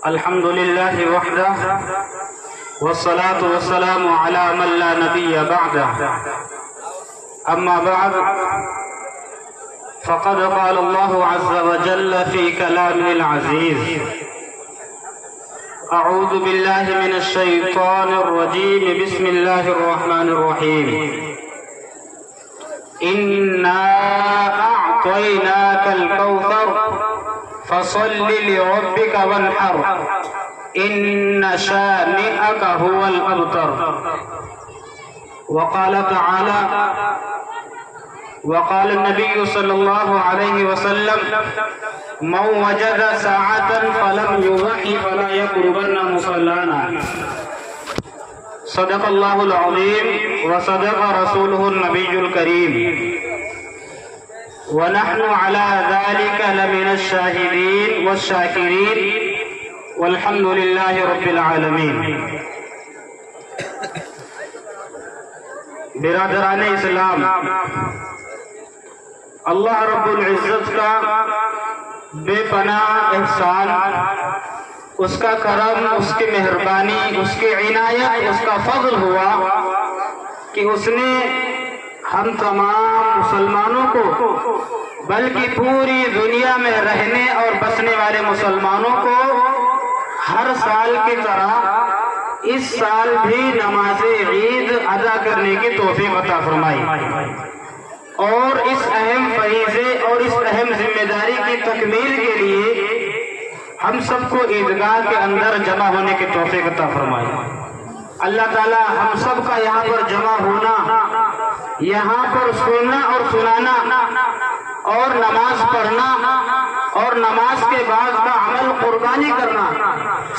الحمد لله وحده والصلاة والسلام على من لا نبي بعده أما بعد فقد قال الله عز وجل في كلامه العزيز أعوذ بالله من الشيطان الرجيم بسم الله الرحمن الرحيم إنا أعطيناك الكوثر فصل لربك وانحر إن شانئك هو الأبتر. وقال تعالى وقال النبي صلى الله عليه وسلم من وجد ساعة فلم يضحي فلا يقربن مصلانا. صدق الله العظيم وصدق رسوله النبي الكريم ونحن على ذلك لمن الشاهدين والشاكرين والحمد لله رب العالمین. برادران اسلام، اللہ رب العزت کا بے پناہ احسان، اس کا کرم، اس کی مہربانی، اس کی عنایت، اس کا فضل ہوا کہ اس نے ہم تمام مسلمانوں کو بلکہ پوری دنیا میں رہنے اور بسنے والے مسلمانوں کو ہر سال کی طرح اس سال بھی نماز عید ادا کرنے کی توفیق عطا فرمائی اور اس اہم فریضے اور اس اہم ذمہ داری کی تکمیل کے لیے ہم سب کو عیدگاہ کے اندر جمع ہونے کی توفیق عطا فرمائی. اللہ تعالی ہم سب کا یہاں پر جمع ہونا، یہاں پر سننا اور سنانا اور نماز پڑھنا اور نماز کے بعد کا عمل قربانی کرنا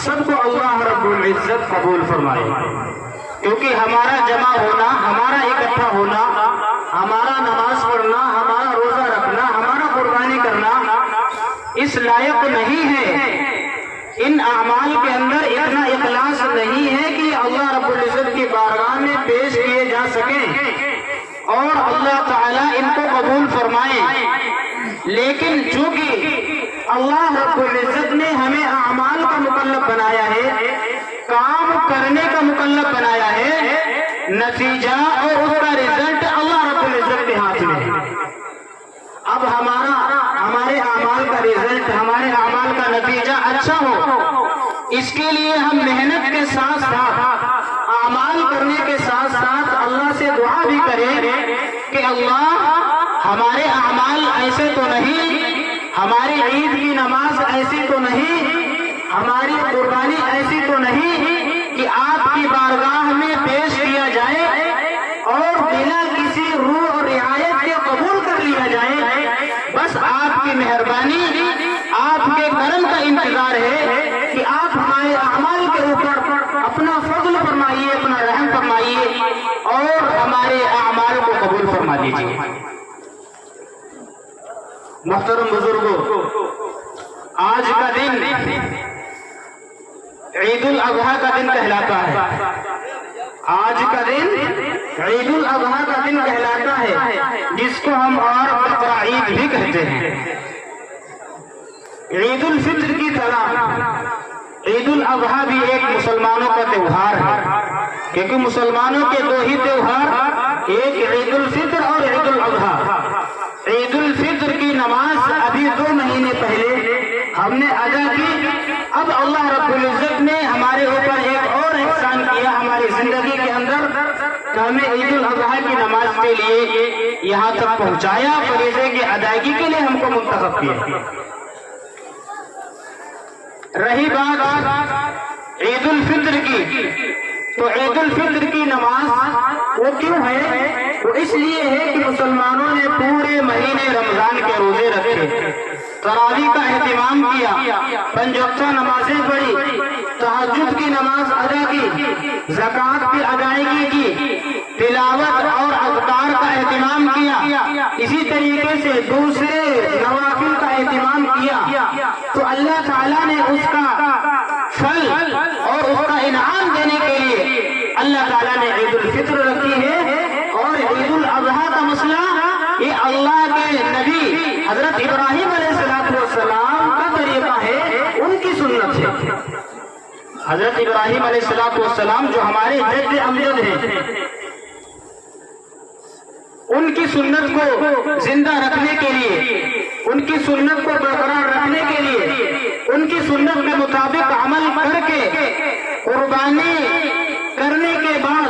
سب کو اللہ رب العزت قبول فرمائے. کیونکہ ہمارا جمع ہونا، ہمارا اکٹھا ہونا، ہمارا نماز پڑھنا، ہمارا روزہ رکھنا، ہمارا قربانی کرنا اس لائق نہیں ہے، ان اعمال کے اندر اتنا اخلاص نہیں ہے کہ اللہ رب العزت کی بارگاہ میں پیش کیے جا سکیں اور اللہ تعالیٰ ان کو قبول فرمائے. لیکن چونکہ اللہ رب العزت نے ہمیں اعمال کا مکلف بنایا ہے، کام کرنے کا مکلف بنایا ہے، نتیجہ اور اس کا رزلٹ اللہ رب العزت کے ہاتھ میں ہے. اب ہمارے اعمال کا رزلٹ، ہمارے اعمال کا نتیجہ اچھا ہو، اس کے لیے ہم محنت کے ساتھ ساتھ، اعمال کرنے کے ساتھ ساتھ اللہ سے دعا بھی کریں کہ اللہ ہمارے اعمال ایسے تو نہیں، ہماری عید کی نماز ایسی تو نہیں، ہماری قربانی ایسی تو نہیں کہ آپ کی بارگاہ میں پیش کیا جائے اور بنا کسی روح اور رعایت کے قبول کر لیا جائے. بس آپ کی مہربانی، آپ کے کرم کا انتظار ہے کہ آپ ہمارے اعمال کے اوپر اپنا فضل فرمائیے، اپنا رحم فرمائیے اور ہمارے اعمال کو قبول فرما دیجیے. محترم بزرگوں، آج کا دن عید الاضحیٰ کا دن کہلاتا ہے. آج کا دن عید الاضحیٰ کا دن کہلاتا ہے، جس کو ہم اور بقرہ عید بھی کہتے ہیں. عید الفطر کی طرح عید الاضحیٰ بھی ایک مسلمانوں کا تہوار ہے، کیونکہ مسلمانوں کے دو ہی تہوار، ایک عید الفطر اور عید الاضحیٰ. عید الفطر کی نماز ابھی 2 مہینے پہلے ہم نے ادا کی. اب اللہ رب العزت نے ہمارے اوپر ایک اور احسان کیا ہماری زندگی کے اندر کہ ہمیں عید الاضحیٰ کی نماز کے لیے یہاں تک پہنچایا، فریضے کی ادائیگی کے لیے ہم کو منتخب کیا. رہی بات عید الفطر کی، تو عید الفطر کی نماز وہ کیوں ہے؟ وہ اس لیے ہے کہ مسلمانوں نے پورے مہینے رمضان کے روزے رکھے، تراویح کا اہتمام کیا، 5 وقتہ نمازیں پڑھی، تہجد کی نماز ادا کی، زکوٰۃ کی ادائیگی کی، تلاوت اور اذکار کا اہتمام کیا، اسی طریقے سے دوسرے نوافل کا اہتمام کیا. تو اللہ تعالیٰ نے اس کا پھل اور اس کا انعام دینے کے لیے اللہ تعالیٰ نے عید الفطر رکھی ہے. اور عید الاضحیٰ کا مسئلہ یہ اللہ کے نبی حضرت ابراہیم علیہ السلام کا طریقہ ہے، ان کی سنت ہے۔ حضرت ابراہیم علیہ السلام جو ہمارے جد امجد ہیں، ان کی سنت کو زندہ رکھنے کے لیے، ان کی سنت کو برقرار رکھنے کے لیے، ان کی سنت کے مطابق عمل کر کے قربانی کرنے کے بعد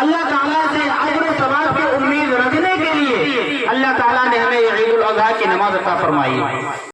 اللہ تعالیٰ سے اجر و ثواب کی امید رکھنے کے لیے اللہ تعالیٰ نے ہمیں عید الاضحیٰ کی نماز عطا فرمائی۔